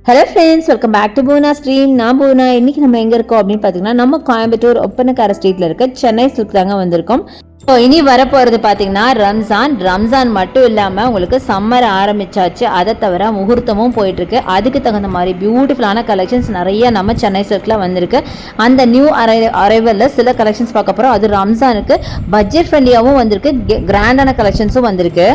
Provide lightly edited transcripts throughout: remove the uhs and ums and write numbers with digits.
Hello friends, welcome back to Poona stream. நான் பூனா. இன்றைக்கி நம்ம எங்கே இருக்கோம் அப்படின்னு பார்த்தீங்கன்னா, நம்ம கோயம்புத்தூர் ஒப்பனக்கார ஸ்ட்ரீட்டில் இருக்க சென்னை சில்க் தாங்க வந்திருக்கோம். ஸோ இனி வரப்போகிறது பார்த்தீங்கன்னா ரம்ஜான் மட்டும் இல்லாமல் உங்களுக்கு சம்மர் ஆரம்பிச்சாச்சு. அதை தவிர முகூர்த்தமும் போயிட்டுருக்கு. அதுக்கு தகுந்த மாதிரி பியூட்டிஃபுல்லான கலெக்ஷன்ஸ் நிறைய நம்ம சென்னை சில்கில் வந்திருக்கு. அந்த நியூ அரைவலில் சில கலெக்ஷன்ஸ் பார்க்க போகிறோம். அது ரம்ஜானுக்கு பட்ஜெட் ஃப்ரெண்ட்லியாகவும் வந்திருக்கு, கிராண்டான கலெக்ஷன்ஸும் வந்திருக்கு.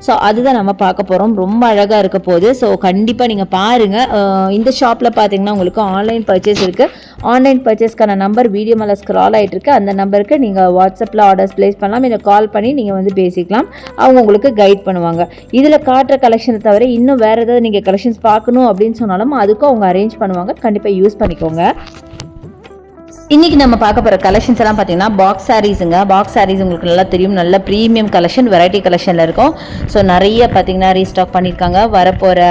ஸோ அதுதான் நம்ம பார்க்க போகிறோம். ரொம்ப அழகாக இருக்க போகுது. ஸோ கண்டிப்பாக நீங்கள் பாருங்கள். இந்த ஷாப்பில் பார்த்தீங்கன்னா உங்களுக்கு ஆன்லைன் பர்ச்சேஸ் இருக்குது. ஆன்லைன் பர்ச்சேஸ்க்கான நம்பர் வீடியோ மேலே ஸ்க்ரால் ஆகிட்டு இருக்கு. அந்த நம்பருக்கு நீங்கள் வாட்ஸ்அப்பில் ஆர்டர்ஸ் ப்ளேஸ் பண்ணலாம், இல்லை கால் பண்ணி நீங்கள் வந்து பேசிக்கலாம். அவங்க உங்களுக்கு கைட் பண்ணுவாங்க. இதில் காட்டுற கலெக்ஷனை தவிர இன்னும் வேறு ஏதாவது நீங்கள் கலெக்ஷன்ஸ் பார்க்கணும் அப்படின்னு சொன்னாலும் அதுக்கும் அவங்க அரேஞ்ச் பண்ணுவாங்க. கண்டிப்பாக யூஸ் பண்ணிக்கோங்க. இன்றைக்கி நம்ம பார்க்க போகிற கலெக்ஷன்ஸ் எல்லாம் பார்த்தீங்கன்னா பாக்ஸ் சாரீஸுங்க. பாக்ஸ் சாரீஸ் உங்களுக்கு நல்லா தெரியும், நல்ல ப்ரீமியம் கலெக்ஷன், வெரைட்டி கலெக்ஷனில் இருக்கும். ஸோ நிறைய பார்த்தீங்கன்னா ரீஸ்டாக் பண்ணியிருக்காங்க. வரப்போகிற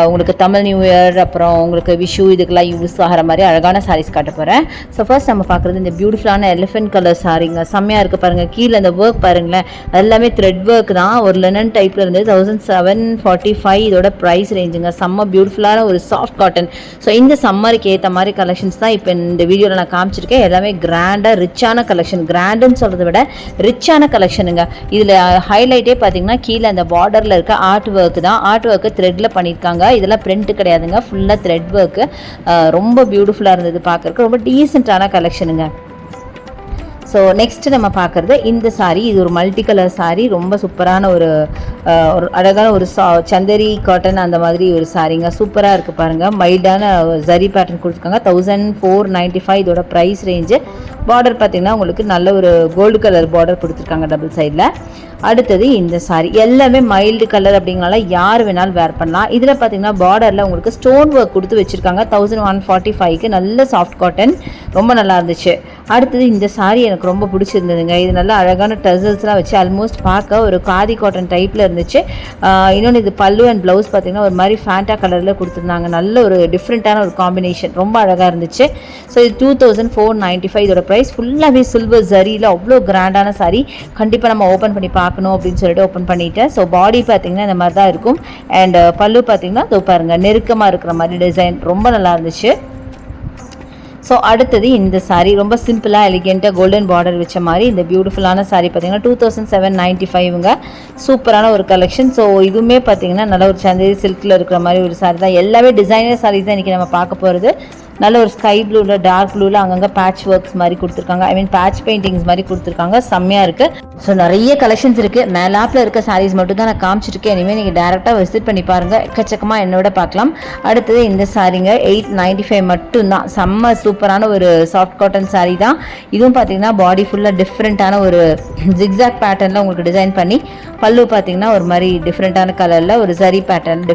உங்களுக்கு தமிழ் நியூ இயர், அப்புறம் உங்களுக்கு விஷு, இதுக்கெல்லாம் யூஸ் ஆகிற மாதிரி அழகான சாரீஸ் காட்ட போகிறேன். ஸோ ஃபர்ஸ்ட் நம்ம பார்க்குறது இந்த பியூட்டிஃபுல்லான எலிஃபென்ட் கலர் சாரீங்க. செம்மையாக இருக்குது பாருங்கள். கீழே அந்த ஒர்க் பாருங்களேன், எல்லாமே த்ரெட் ஒர்க் தான். ஒரு லெனன் டைப்பில் இருந்து 1745 இதோட ப்ரைஸ் ரேஞ்சுங்க. செம்ம பியூட்டிஃபுல்லான ஒரு சாஃப்ட் காட்டன். ஸோ இந்த சம்மருக்கு ஏற்ற மாதிரி கலெக்ஷன்ஸ் தான் இப்போ இந்த வீடியோவில் நான் காமிச்சிருக்கேன். எல்லாமே கிராண்டாக ரிச்சான கலெக்ஷன். கிராண்டுன்னு சொல்கிறத விட ரிச்சான கலெக்ஷனுங்க. இதில் ஹைலைட்டே பார்த்தீங்கன்னா கீழே அந்த பார்டரில் இருக்க ஆர்ட் ஒர்க் தான். ஆர்ட் ஒர்க்கு த்ரெட்டில் பண்ணியிருக்காங்க. இதெல்லாம் பிரிண்ட் கிடையாதுங்க, ஃபுல்லாக த்ரெட் ஒர்க்கு. ரொம்ப பியூட்டிஃபுல்லாக இருந்தது பார்க்குறக்கு. ரொம்ப டீசெண்டான கலெக்ஷனுங்க. ஸோ நெக்ஸ்ட்டு நம்ம பார்க்குறது இந்த சாரீ. இது ஒரு மல்டி கலர் சாரீ. ரொம்ப சூப்பரான ஒரு அழகான ஒரு சந்தரி காட்டன் அந்த மாதிரி ஒரு சாரீங்க. சூப்பராக இருக்குது பாருங்கள். மைல்டான ஜரி பேட்டர்ன் கொடுத்துருக்காங்க. 1495 இதோட ப்ரைஸ் ரேஞ்சு. பார்டர் பார்த்திங்கன்னா உங்களுக்கு நல்ல ஒரு கோல்டு கலர் பார்டர் கொடுத்துருக்காங்க டபுள் சைடில். அடுத்தது இந்த சாரீ எல்லாமே மைல்டு கலர் அப்படிங்கிறனால யார் வேணாலும் வேர் பண்ணலாம். இதில் பார்த்தீங்கன்னா பார்டரில் உங்களுக்கு ஸ்டோன் ஒர்க் கொடுத்து வச்சுருக்காங்க. 1145க்கு நல்ல சாஃப்ட் காட்டன், ரொம்ப நல்லா இருந்துச்சு. அடுத்தது இந்த சாரீ எனக்கு ரொம்ப பிடிச்சிருந்ததுங்க. இது நல்லா அழகான டசல்ஸ்லாம் வச்சு ஆல்மோஸ்ட் பார்க்க ஒரு காதி காட்டன் டைப்பில் இருந்துச்சு. இன்னொன்று இது பல்லு அண்ட் ப்ளவுஸ் பார்த்தீங்கன்னா ஒரு மாதிரி ஃபேண்டா கலரில் கொடுத்துருந்தாங்க. நல்ல ஒரு டிஃப்ரெண்ட்டான ஒரு காம்பினேஷன், ரொம்ப அழகாக இருந்துச்சு. ஸோ இது 2495 இதோட ப்ரைஸ். ஃபுல்லாகவே சில்வர் ஜரியில் அவ்வளோ கிராண்டான சாரீ. கண்டிப்பாக நம்ம ஓப்பன் பண்ணி பார்க்கணும் அப்படின்னு சொல்லிட்டு ஓப்பன் பண்ணிட்டேன். ஸோ பாடி பார்த்தீங்கன்னா இந்த மாதிரி தான் இருக்கும். அண்ட் பல்லு பார்த்தீங்கன்னா இதோ பாருங்கள், நெருக்கமாக இருக்கிற மாதிரி டிசைன், ரொம்ப நல்லா இருந்துச்சு. ஸோ அடுத்தது இந்த சாரீ ரொம்ப சிம்பிளாக எலிகெண்ட்டாக கோல்டன் பார்டர் வச்ச மாதிரி இந்த பியூட்டிஃபுல்லான சாரீ பார்த்தீங்கன்னா 2795ங்க. சூப்பரான ஒரு கலெக்ஷன். ஸோ இதுவுமே பார்த்தீங்கன்னா நல்ல ஒரு சந்தேரி சில்கில் இருக்கிற மாதிரி ஒரு சாரீ தான். எல்லாமே டிசைனர் சாரீஸ் தான் இன்றைக்கி நம்ம பார்க்க போகிறது. நல்ல ஒரு ஸ்கை ப்ளூவில், டார்க் ப்ளூவில் அங்கங்கே பேட்ச் ஒர்க்ஸ் மாதிரி கொடுத்துருக்காங்க. ஐ மீன் பேட்ச் பெயிண்டிங்ஸ் மாதிரி கொடுத்துருக்காங்க. செம்மையாக இருக்குது. ஸோ நிறைய கலெக்ஷன்ஸ் இருக்குது. மேலாப்பில் இருக்க சாரீஸ் மட்டும் தான் நான் காமிச்சிருக்கேன். இனிமேல் நீங்கள் டேரெக்டாக விசிட் பண்ணி பாருங்கள். எக்கச்சக்கமாக என்னோட பார்க்கலாம். அடுத்தது இந்த சாரீங்க 895 மட்டும்தான். செம்ம சூப்பரான ஒரு சாஃப்ட் காட்டன் சாரீ தான். இதுவும் பார்த்தீங்கன்னா பாடி ஃபுல்லாக டிஃப்ரெண்ட்டான ஒரு ஜிக்ஸாக் பேட்டர்னில் உங்களுக்கு டிசைன் பண்ணி, பல்லு பார்த்தீங்கன்னா ஒரு மாதிரி டிஃப்ரெண்ட்டான கலரில் ஒரு சரி பேட்டர்ன்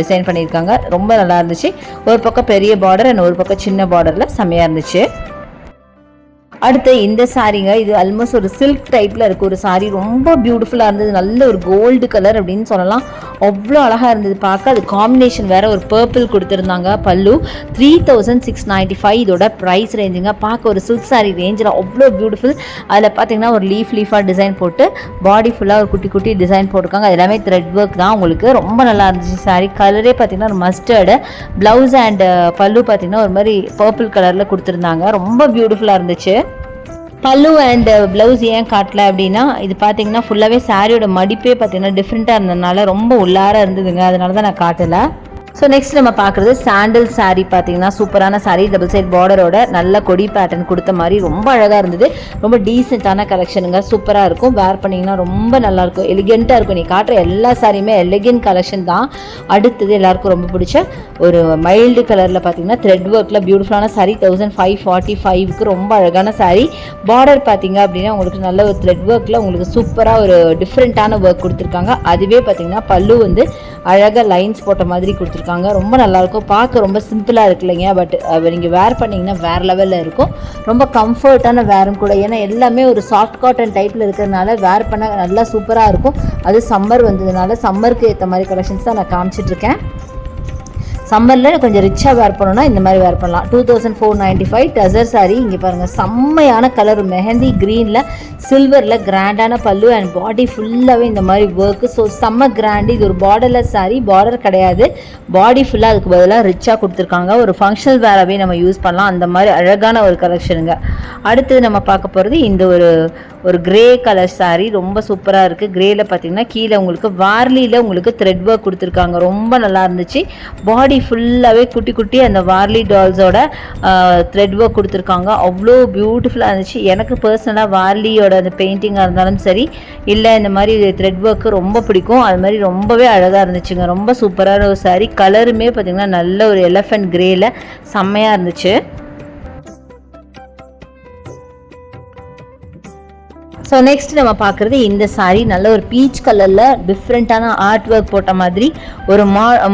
டிசைன் பண்ணியிருக்காங்க. ரொம்ப நல்லா இருந்துச்சு. ஒரு பக்கம் பெரிய பார்டர் அண்ட் ஒரு பக்கம் சின்ன பார்டரில் செம்மையாக இருந்துச்சு. அடுத்து இந்த சாரீங்க. இது ஆல்மோஸ்ட் ஒரு சில்க் டைப்பில் இருக்குது ஒரு சாரீ. ரொம்ப பியூட்டிஃபுல்லாக இருந்தது. நல்ல ஒரு கோல்டு கலர் அப்படின்னு சொல்லலாம். அவ்வளோ அழகாக இருந்தது பார்க்க. அது காம்பினேஷன் வேறு ஒரு பர்பிள் கொடுத்துருந்தாங்க. பல்லு 3695 இதோட ப்ரைஸ் ரேஞ்சுங்க. பார்க்க ஒரு சில்க் சாரீ ரேஞ்சில் அவ்வளோ பியூட்டிஃபுல். அதில் பார்த்தீங்கன்னா ஒரு லீஃபாக டிசைன் போட்டு பாடி ஃபுல்லாக ஒரு குட்டி குட்டி டிசைன் போட்டிருக்காங்க. அது எல்லாமே த்ரெட் ஒர்க் தான். உங்களுக்கு ரொம்ப நல்லா இருந்துச்சு சாரீ. கலரே பார்த்தீங்கன்னா ஒரு மஸ்டர்டு. ப்ளவுஸ் அண்ட் பல்லு பார்த்தீங்கன்னா ஒரு மாதிரி பர்பிள் கலரில் கொடுத்துருந்தாங்க. ரொம்ப பியூட்டிஃபுல்லாக இருந்துச்சு. பல்லு அண்ட் ப்ளவுஸ் ஏன் காட்டல அப்படின்னா, இது பார்த்தீங்கன்னா ஃபுல்லாகவே சாரியோட மடிப்பே பார்த்தீங்கன்னா டிஃப்ரெண்ட்டாக இருந்ததுனால ரொம்ப உள்ளார இருந்ததுங்க. அதனால தான் நான் காட்டலை. ஸோ நெக்ஸ்ட் நம்ம பார்க்குறது சாண்டில் சாரீ. பார்த்தீங்கன்னா சூப்பரான சாரீ, டபுள் சைட் பார்டரோட நல்ல கொடி பேட்டர்ன் கொடுத்த மாதிரி ரொம்ப அழகாக இருந்தது. ரொம்ப டீசெண்டான கலெக்ஷனுங்க. சூப்பராக இருக்கும். வேர் பண்ணிங்கன்னா ரொம்ப நல்லாயிருக்கும், எலிகெண்ட்டாக இருக்கும். நீ காட்டுற எல்லா சாரியுமே எலிகென்ட் கலெக்ஷன் தான். அடுத்தது எல்லாருக்கும் ரொம்ப பிடிச்ச ஒரு மைல்டு கலரில் பார்த்தீங்கன்னா த்ரெட் ஒர்க்கில் பியூட்டிஃபுல்லான சாரீ. 1545க்கு ரொம்ப அழகான சாரீ. பார்டர் பார்த்தீங்க அப்படின்னா உங்களுக்கு நல்ல ஒரு த்ரெட் ஒர்க்கில் உங்களுக்கு சூப்பராக ஒரு டிஃப்ரெண்ட்டான ஒர்க் கொடுத்துருக்காங்க. அதுவே பார்த்தீங்கன்னா பல்லு வந்து அழகாக லைன்ஸ் போட்ட மாதிரி கொடுத்துருக்காங்க. ரொம்ப நல்லாயிருக்கும். பார்க்க ரொம்ப சிம்பிளாக இருக்கு இல்லைங்க. பட் நீங்கள் வேர் பண்ணிங்கன்னா வேறு லெவலில் இருக்கும். ரொம்ப கம்ஃபர்ட்டான வேரும் கூட. ஏன்னா எல்லாமே ஒரு சாஃப்ட் காட்டன் டைப்பில் இருக்கிறதுனால வேர் பண்ண நல்லா சூப்பராக இருக்கும். அது சம்மர் வந்ததுனால சம்மருக்கு ஏற்ற மாதிரி கலெக்ஷன்ஸ் தான் நான் காமிச்சிட்ருக்கேன். சம்மரில் கொஞ்சம் ரிச்சாக வேர் பண்ணணும்னா இந்த மாதிரி வேர் பண்ணலாம். 2495 டசர் சாரீ. இங்கே பாருங்கள், செம்மையான கலர் மெஹந்தி க்ரீனில் சில்வரில் கிராண்டான பல்லு அண்ட் பாடி ஃபுல்லாகவே இந்த மாதிரி ஒர்க்கு. ஸோ செம்ம கிராண்டு. இது ஒரு பார்டர்லெஸ் சாரீ, பார்டர் கிடையாது, பாடி ஃபுல்லாக அதுக்கு பதிலாக ரிச்சாக கொடுத்துருக்காங்க. ஒரு ஃபங்க்ஷனல் வேராகவே நம்ம யூஸ் பண்ணலாம், அந்த மாதிரி அழகான ஒரு கலெக்ஷனுங்க. அடுத்தது நம்ம பார்க்க போகிறது இந்த ஒரு கிரே கலர் சாரீ. ரொம்ப சூப்பராக இருக்குது. கிரேயில் பார்த்தீங்கன்னா கீழே உங்களுக்கு வார்லியில் உங்களுக்கு த்ரெட் ஒர்க் கொடுத்துருக்காங்க. ரொம்ப நல்லா இருந்துச்சு. பாடி ஃபுல்லாகவே குட்டி குட்டி அந்த வார்லி டால்ஸோட த்ரெட் ஒர்க் கொடுத்துருக்காங்க. அவ்வளோ பியூட்டிஃபுல்லாக இருந்துச்சு. எனக்கு பர்சனலாக வார்லியோட அந்த பெயிண்டிங்காக இருந்தாலும் சரி, இல்லை இந்த மாதிரி த்ரெட் ஒர்க்கு ரொம்ப பிடிக்கும். அது மாதிரி ரொம்பவே அழகாக இருந்துச்சுங்க. ரொம்ப சூப்பரான ஒரு சாரீ. கலருமே பார்த்திங்கன்னா நல்ல ஒரு எலஃபண்ட் கிரேயில் செம்மையாக இருந்துச்சு. ஸோ நெக்ஸ்ட் நம்ம பார்க்குறது இந்த சாரீ. நல்ல ஒரு பீச் கலரில் டிஃப்ரெண்ட்டான ஆர்ட் ஒர்க் போட்ட மாதிரி ஒரு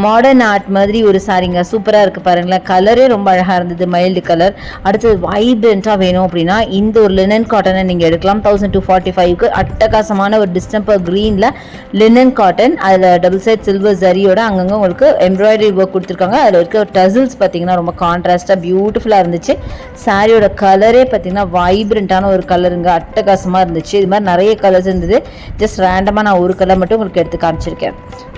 மாடர்ன் ஆர்ட் மாதிரி ஒரு சாரீங்க. சூப்பராக இருக்குது பாருங்களேன். கலரே ரொம்ப அழகாக இருந்தது, மைல்டு கலர். அடுத்தது வைப்ரண்ட்டாக வேணும் அப்படின்னா இந்த ஒரு லினன் காட்டனை நீங்கள் எடுக்கலாம். 1245க்கு அட்டகாசமான ஒரு டிஸ்டம்பர் க்ரீனில் லினன் காட்டன். அதில் டபுள் சைட் சில்வர் ஜரியோட அங்கங்கே உங்களுக்கு எம்ப்ராய்டரி ஒர்க் கொடுத்துருக்காங்க. அதில் இருக்க டசில்ஸ் பார்த்தீங்கன்னா ரொம்ப கான்ட்ராஸ்ட்டாக பியூட்டிஃபுல்லாக இருந்துச்சு. சாரியோட கலரே பார்த்தீங்கன்னா வைப்ரண்ட்டான ஒரு கலருங்க, அட்டகாசமாக இருந்துச்சு. இது மாதிரி நிறைய கலர்ஸ் இருந்தது. ஜஸ்ட் ரேண்டமாக நான் ஒரு கலர் மட்டும் உங்களுக்கு எடுத்து காமிச்சிருக்கேன்.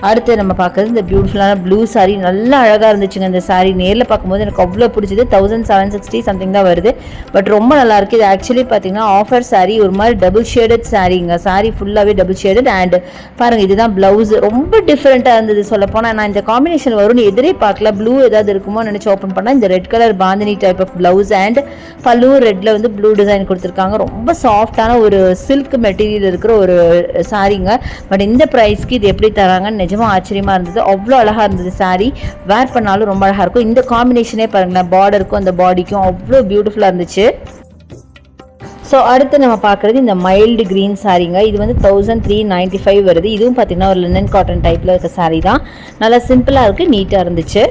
அடுத்து நம்ம பார்க்குறது இந்த பியூட்டிஃபுல்லான ப்ளூ சாரீ. நல்லா அழகாக இருந்துச்சுங்க இந்த சாரீ. நேரில் பார்க்கும்போது எனக்கு அவ்வளோ பிடிச்சது. 1760 சம்திங் தான் வருது, பட் ரொம்ப நல்லா இருக்குது. இது ஆக்சுவலி பார்த்தீங்கன்னா ஆஃபர் சாரீ. ஒரு மாதிரி டபுள் ஷேடட் சாரீங்க. சாரீ ஃபுல்லாகவே டபுள் ஷேடட். அண்ட் பாருங்கள், இதுதான் ப்ளவுஸ். ரொம்ப டிஃப்ரெண்ட்டாக இருந்தது சொல்லப்போனால். நான் இந்த காம்பினேஷன் வரும்னு எதிரே பார்க்கல. ப்ளூ ஏதாவது இருக்குமோ நினச்சி ஓப்பன் பண்ணால் இந்த red colour bandhani type of blouse and பல்லு ரெட்டில் வந்து ப்ளூ டிசைன் கொடுத்துருக்காங்க. ரொம்ப சாஃப்டான ஒரு சில்க் மெட்டீரியல் இருக்கிற ஒரு சாரீங்க. பட் இந்த ப்ரைஸ்க்கு இது எப்படி தராங்கன்னு நிஜமாக ஆச்சரியமாக இருந்தது. அவ்வளோ அழகாக இருந்தது சாரீ. வேர் பண்ணாலும் ரொம்ப அழகாக இருக்கும். இந்த காம்பினேஷனே பாருங்களேன், பார்டருக்கும் அந்த பாடிக்கும் அவ்வளோ பியூட்டிஃபுல்லாக இருந்துச்சு. ஸோ அடுத்து நம்ம பார்க்குறது இந்த மைல்டு க்ரீன் சாரீங்க. இது வந்து 1395 வருது. இதுவும் பார்த்திங்கன்னா ஒரு லினன் காட்டன் டைப்பில் இருக்க சாரீ தான். நல்லா சிம்பிளாக இருக்குது, நீட்டாக இருந்துச்சு.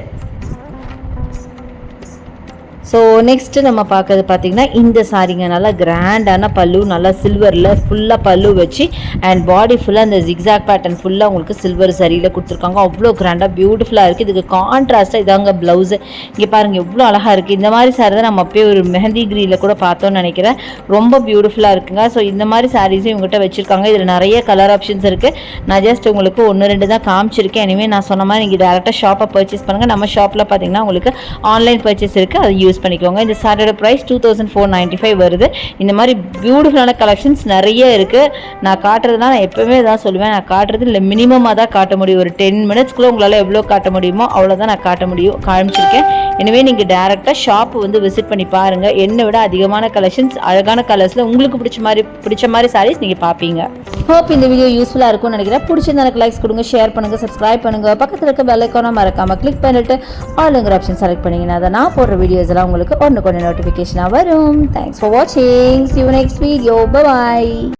ஸோ நெக்ஸ்ட்டு நம்ம பார்க்குறது பார்த்திங்கன்னா இந்த சாரீங்க. நல்லா கிராண்டான பல்லு, நல்லா சில்வரில் ஃபுல்லாக பல்லு வச்சு அண்ட் பாடி ஃபுல்லாக அந்த ஜிக்ஸாக் பேட்டர்ன் ஃபுல்லாக உங்களுக்கு சில்வர் சரியில் கொடுத்துருக்காங்க. அவ்வளோ கிராண்டாக பியூட்டிஃபுல்லாக இருக்குது. இதுக்கு கான்ட்ராஸ்ட்டாக இதாங்க ப்ளவுஸு. இங்கே பாருங்கள் எவ்வளோ அழகாக இருக்குது. இந்த மாதிரி சாரீ தான் நம்ம அப்பயே ஒரு மெஹந்தி க்ரீனில் கூட பார்த்தோன்னு நினைக்கிறேன். ரொம்ப பியூட்டிஃபுல்லாக இருக்குங்க. ஸோ இந்த மாதிரி சாரீஸும் இவங்ககிட்ட வச்சுருக்காங்க. இதில் நிறைய கலர் ஆப்ஷன்ஸ் இருக்குது. நான் ஜஸ்ட் உங்களுக்கு 1-2 தான் காமிச்சிருக்கேன். இனிமேல் நான் சொன்ன மாதிரி நீங்கள் டேரெக்டாக ஷாப்பை பர்ச்சேஸ் பண்ணுங்கள். நம்ம ஷாப்பில் பார்த்தீங்கன்னா உங்களுக்கு ஆன்லைன் பர்ச்சேஸ் இருக்குது, அதை யூஸ் பண்ணிக்கோங்க. இந்த சாரியோட ப்ரைஸ் 2495 வருது. இந்த மாதிரி பியூட்டிஃபுல்லான கலெக்ஷன்ஸ் நிறைய இருக்குது. நான் காட்டுறதுனா நான் எப்போவுமே தான் சொல்லுவேன், நான் காட்டுறது இல்லை மினிமமாக தான் காட்ட முடியும். ஒரு 10 மினிட்ஸ்க்குள்ளே உங்களால் எவ்வளோ காட்ட முடியுமோ அவ்வளோதான் நான் காமிச்சிருக்கேன். எனவே நீங்கள் டேரெக்டாக ஷாப் வந்து விசிட் பண்ணி பாருங்கள். என்னை விட அதிகமான கலெக்ஷன்ஸ், அழகான கலர்ஸில் உங்களுக்கு பிடிச்ச மாதிரி சாரீஸ் நீங்கள் பார்ப்பீங்க. ஹோப் இந்த வீடியோ யூஸ்ஃபுல்லாக இருக்கும்னு நினைக்கிறேன். பிடிச்சிருந்தா எனக்கு லைக்ஸ் கொடுங்க, ஷேர் பண்ணுங்கள், சப்ஸ்கிரைப் பண்ணுங்கள். பக்கத்தில் இருக்க பெல் ஐகானை மறக்காமல் கிளிக் பண்ணிட்டு ஆளுங்கிற ஆப்ஷன் செலக்ட் பண்ணிங்கன்னா அதை நான் போடுற வீடியோஸ் எல்லாம் உங்களுக்கு ஒன்று நோட்டிஃபிகேஷனாக வரும். தேங்க்ஸ் ஃபார் வாட்சிங். See you next video. Bye bye.